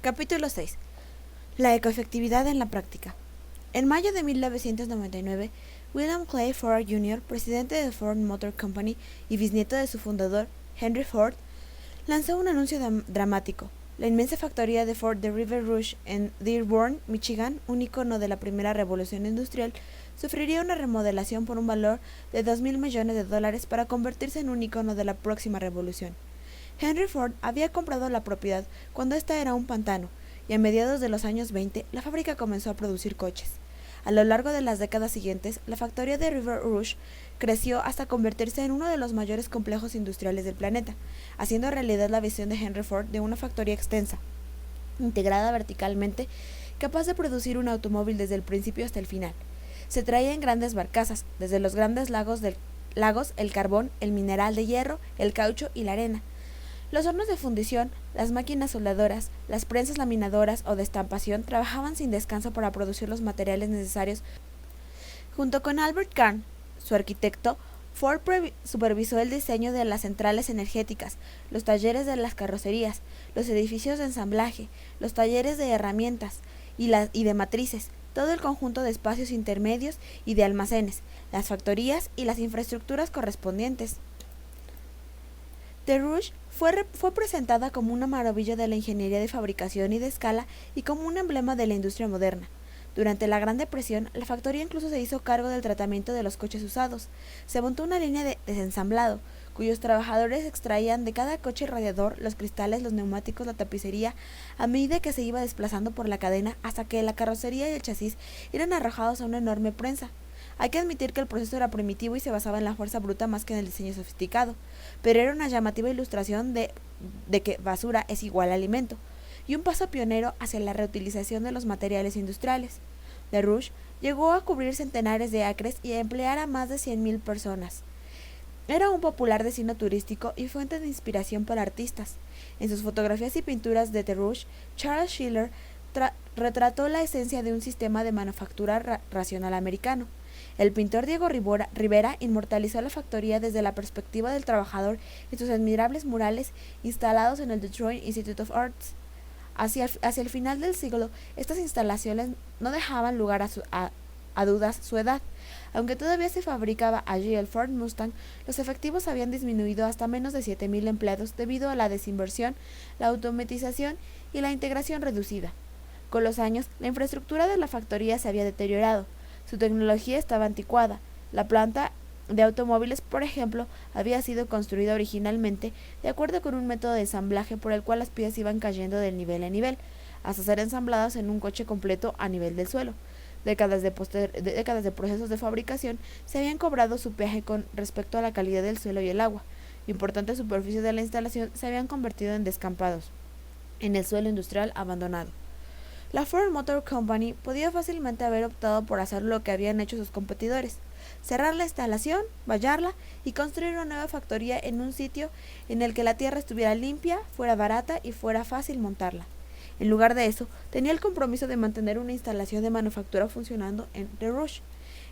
Capítulo 6. La ecoefectividad en la práctica. En mayo de 1999, William Clay Ford Jr., presidente de Ford Motor Company y bisnieto de su fundador, Henry Ford, lanzó un anuncio dramático. La inmensa factoría de Ford de River Rouge en Dearborn, Michigan, un icono de la primera revolución industrial, sufriría una remodelación por un valor de $2,000 millones para convertirse en un icono de la próxima revolución. Henry Ford había comprado la propiedad cuando ésta era un pantano, y a mediados de los años 20 la fábrica comenzó a producir coches. A lo largo de las décadas siguientes, la factoría de River Rouge creció hasta convertirse en uno de los mayores complejos industriales del planeta, haciendo realidad la visión de Henry Ford de una factoría extensa, integrada verticalmente, capaz de producir un automóvil desde el principio hasta el final. Se traía en grandes barcazas, desde los grandes lagos, el carbón, el mineral de hierro, el caucho y la arena. Los hornos de fundición, las máquinas soldadoras, las prensas laminadoras o de estampación trabajaban sin descanso para producir los materiales necesarios. Junto con Albert Kahn, su arquitecto, Ford supervisó el diseño de las centrales energéticas, los talleres de las carrocerías, los edificios de ensamblaje, los talleres de herramientas y de matrices, todo el conjunto de espacios intermedios y de almacenes, las factorías y las infraestructuras correspondientes. The Rouge fue presentada como una maravilla de la ingeniería de fabricación y de escala y como un emblema de la industria moderna. Durante la Gran Depresión, la factoría incluso se hizo cargo del tratamiento de los coches usados. Se montó una línea de desensamblado, cuyos trabajadores extraían de cada coche el radiador, los cristales, los neumáticos, la tapicería, a medida que se iba desplazando por la cadena hasta que la carrocería y el chasis eran arrojados a una enorme prensa. Hay que admitir que el proceso era primitivo y se basaba en la fuerza bruta más que en el diseño sofisticado, pero era una llamativa ilustración de que basura es igual a alimento, y un paso pionero hacia la reutilización de los materiales industriales. The Rouge llegó a cubrir centenares de acres y a emplear a más de 100,000 personas. Era un popular destino turístico y fuente de inspiración para artistas. En sus fotografías y pinturas de The Rouge, Charles Schiller retrató la esencia de un sistema de manufactura racional americano. El pintor Diego Rivera inmortalizó la factoría desde la perspectiva del trabajador en sus admirables murales instalados en el Detroit Institute of Arts. Hacia el final del siglo, estas instalaciones no dejaban lugar a dudas su edad. Aunque todavía se fabricaba allí el Ford Mustang, los efectivos habían disminuido hasta menos de 7,000 empleados debido a la desinversión, la automatización y la integración reducida. Con los años, la infraestructura de la factoría se había deteriorado. Su tecnología estaba anticuada. La planta de automóviles, por ejemplo, había sido construida originalmente de acuerdo con un método de ensamblaje por el cual las piezas iban cayendo de nivel a nivel, hasta ser ensambladas en un coche completo a nivel del suelo. Décadas de procesos de fabricación se habían cobrado su peaje con respecto a la calidad del suelo y el agua. Importantes superficies de la instalación se habían convertido en descampados, en el suelo industrial abandonado. La Ford Motor Company podía fácilmente haber optado por hacer lo que habían hecho sus competidores: cerrar la instalación, vallarla y construir una nueva factoría en un sitio en el que la tierra estuviera limpia, fuera barata y fuera fácil montarla. En lugar de eso, tenía el compromiso de mantener una instalación de manufactura funcionando en The Rouge.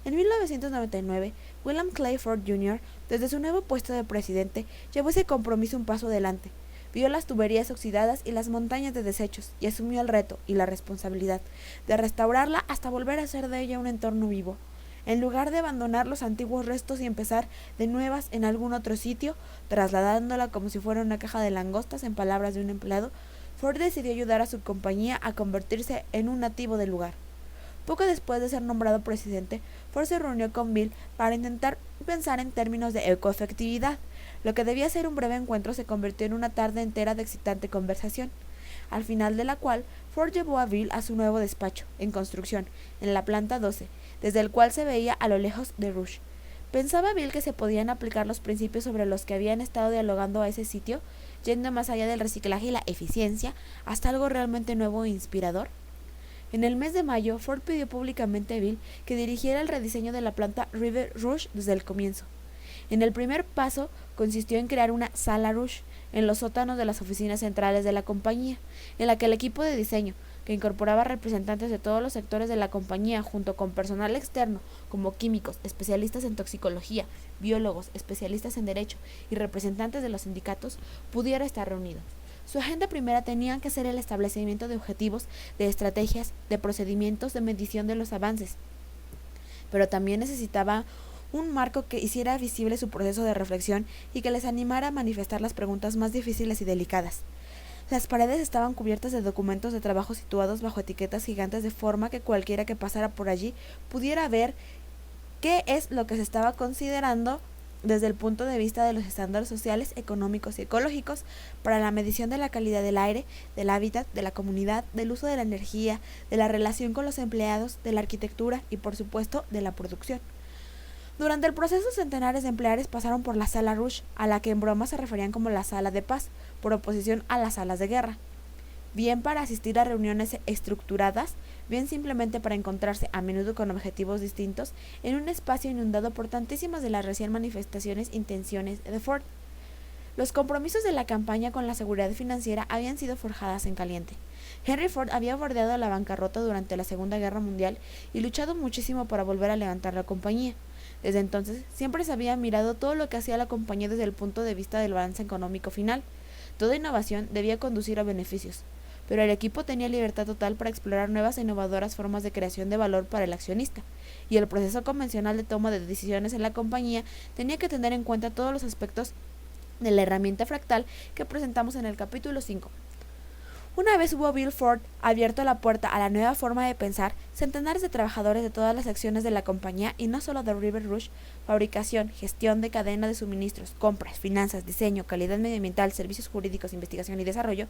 En 1999, William Clay Ford Jr., desde su nuevo puesto de presidente, llevó ese compromiso un paso adelante. Vio las tuberías oxidadas y las montañas de desechos y asumió el reto y la responsabilidad de restaurarla hasta volver a hacer de ella un entorno vivo. En lugar de abandonar los antiguos restos y empezar de nuevas en algún otro sitio, trasladándola como si fuera una caja de langostas, en palabras de un empleado, Ford decidió ayudar a su compañía a convertirse en un nativo del lugar. Poco después de ser nombrado presidente, Ford se reunió con Bill para intentar pensar en términos de ecoefectividad. Lo que debía ser un breve encuentro se convirtió en una tarde entera de excitante conversación, al final de la cual Ford llevó a Bill a su nuevo despacho, en construcción, en la planta 12, desde el cual se veía a lo lejos The Rouge. ¿Pensaba Bill que se podían aplicar los principios sobre los que habían estado dialogando a ese sitio, yendo más allá del reciclaje y la eficiencia, hasta algo realmente nuevo e inspirador? En el mes de mayo, Ford pidió públicamente a Bill que dirigiera el rediseño de la planta River Rouge desde el comienzo. En el primer paso consistió en crear una sala Rouge en los sótanos de las oficinas centrales de la compañía, en la que el equipo de diseño, que incorporaba representantes de todos los sectores de la compañía junto con personal externo como químicos, especialistas en toxicología, biólogos, especialistas en derecho y representantes de los sindicatos, pudiera estar reunido. Su agenda primera tenía que ser el establecimiento de objetivos, de estrategias, de procedimientos de medición de los avances, pero también necesitaba un marco que hiciera visible su proceso de reflexión y que les animara a manifestar las preguntas más difíciles y delicadas. Las paredes estaban cubiertas de documentos de trabajo situados bajo etiquetas gigantes de forma que cualquiera que pasara por allí pudiera ver qué es lo que se estaba considerando desde el punto de vista de los estándares sociales, económicos y ecológicos para la medición de la calidad del aire, del hábitat, de la comunidad, del uso de la energía, de la relación con los empleados, de la arquitectura y, por supuesto, de la producción. Durante el proceso, centenares de empleados pasaron por la sala Rush, a la que en broma se referían como la sala de paz, por oposición a las salas de guerra, bien para asistir a reuniones estructuradas, bien simplemente para encontrarse, a menudo con objetivos distintos, en un espacio inundado por tantísimas de las recién manifestaciones intenciones de Ford. Los compromisos de la campaña con la seguridad financiera habían sido forjadas en caliente. Henry Ford había bordeado la bancarrota durante la Segunda Guerra Mundial y luchado muchísimo para volver a levantar la compañía. Desde entonces, siempre se había mirado todo lo que hacía la compañía desde el punto de vista del balance económico final. Toda innovación debía conducir a beneficios, pero el equipo tenía libertad total para explorar nuevas e innovadoras formas de creación de valor para el accionista, y el proceso convencional de toma de decisiones en la compañía tenía que tener en cuenta todos los aspectos de la herramienta fractal que presentamos en el capítulo 5. Una vez hubo Bill Ford abierto la puerta a la nueva forma de pensar, centenares de trabajadores de todas las secciones de la compañía, y no solo de River Rush, fabricación, gestión de cadena de suministros, compras, finanzas, diseño, calidad medioambiental, servicios jurídicos, investigación y desarrollo,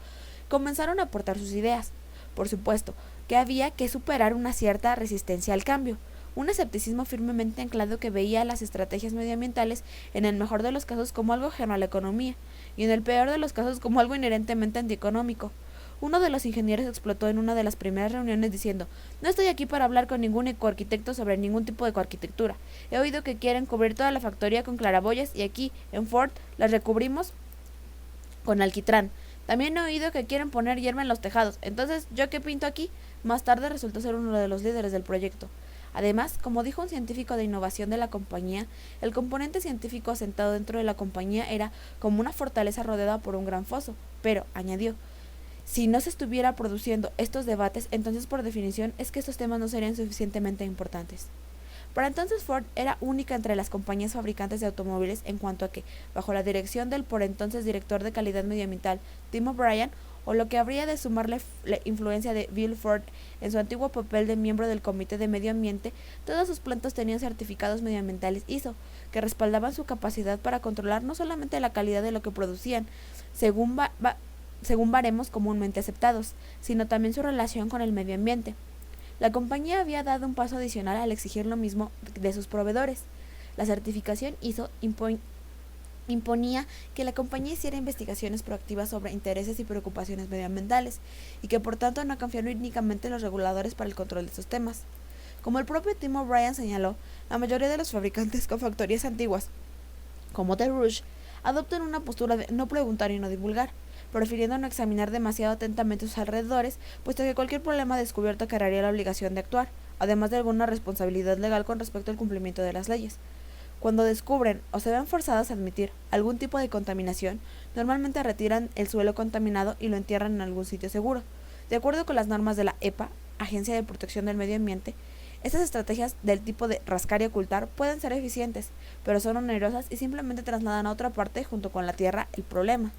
comenzaron a aportar sus ideas. Por supuesto, que había que superar una cierta resistencia al cambio, un escepticismo firmemente anclado que veía las estrategias medioambientales en el mejor de los casos como algo ajeno a la economía, y en el peor de los casos como algo inherentemente antieconómico. Uno de los ingenieros explotó en una de las primeras reuniones diciendo: «No estoy aquí para hablar con ningún ecoarquitecto sobre ningún tipo de ecoarquitectura. He oído que quieren cubrir toda la factoría con claraboyas y aquí, en Ford, las recubrimos con alquitrán. También he oído que quieren poner hierba en los tejados. Entonces, ¿yo qué pinto aquí?». Más tarde resultó ser uno de los líderes del proyecto. Además, como dijo un científico de innovación de la compañía, el componente científico asentado dentro de la compañía era como una fortaleza rodeada por un gran foso. Pero, añadió, si no se estuviera produciendo estos debates, entonces por definición es que estos temas no serían suficientemente importantes. Para entonces Ford era única entre las compañías fabricantes de automóviles en cuanto a que, bajo la dirección del por entonces director de calidad medioambiental, Tim O'Brien, o lo que habría de sumarle la influencia de Bill Ford en su antiguo papel de miembro del Comité de Medio Ambiente, todas sus plantas tenían certificados medioambientales ISO, que respaldaban su capacidad para controlar no solamente la calidad de lo que producían, según baremos comúnmente aceptados, sino también su relación con el medio ambiente. La compañía había dado un paso adicional al exigir lo mismo de sus proveedores. La certificación ISO imponía que la compañía hiciera investigaciones proactivas sobre intereses y preocupaciones medioambientales, y que por tanto no confiara únicamente en los reguladores para el control de estos temas. Como el propio Tim O'Brien señaló, la mayoría de los fabricantes con factorías antiguas, como The Rouge, adoptan una postura de no preguntar y no divulgar, prefiriendo no examinar demasiado atentamente sus alrededores, puesto que cualquier problema descubierto cargaría la obligación de actuar, además de alguna responsabilidad legal con respecto al cumplimiento de las leyes. Cuando descubren o se ven forzadas a admitir algún tipo de contaminación, normalmente retiran el suelo contaminado y lo entierran en algún sitio seguro. De acuerdo con las normas de la EPA, Agencia de Protección del Medio Ambiente, estas estrategias del tipo de rascar y ocultar pueden ser eficientes, pero son onerosas y simplemente trasladan a otra parte junto con la tierra el problema.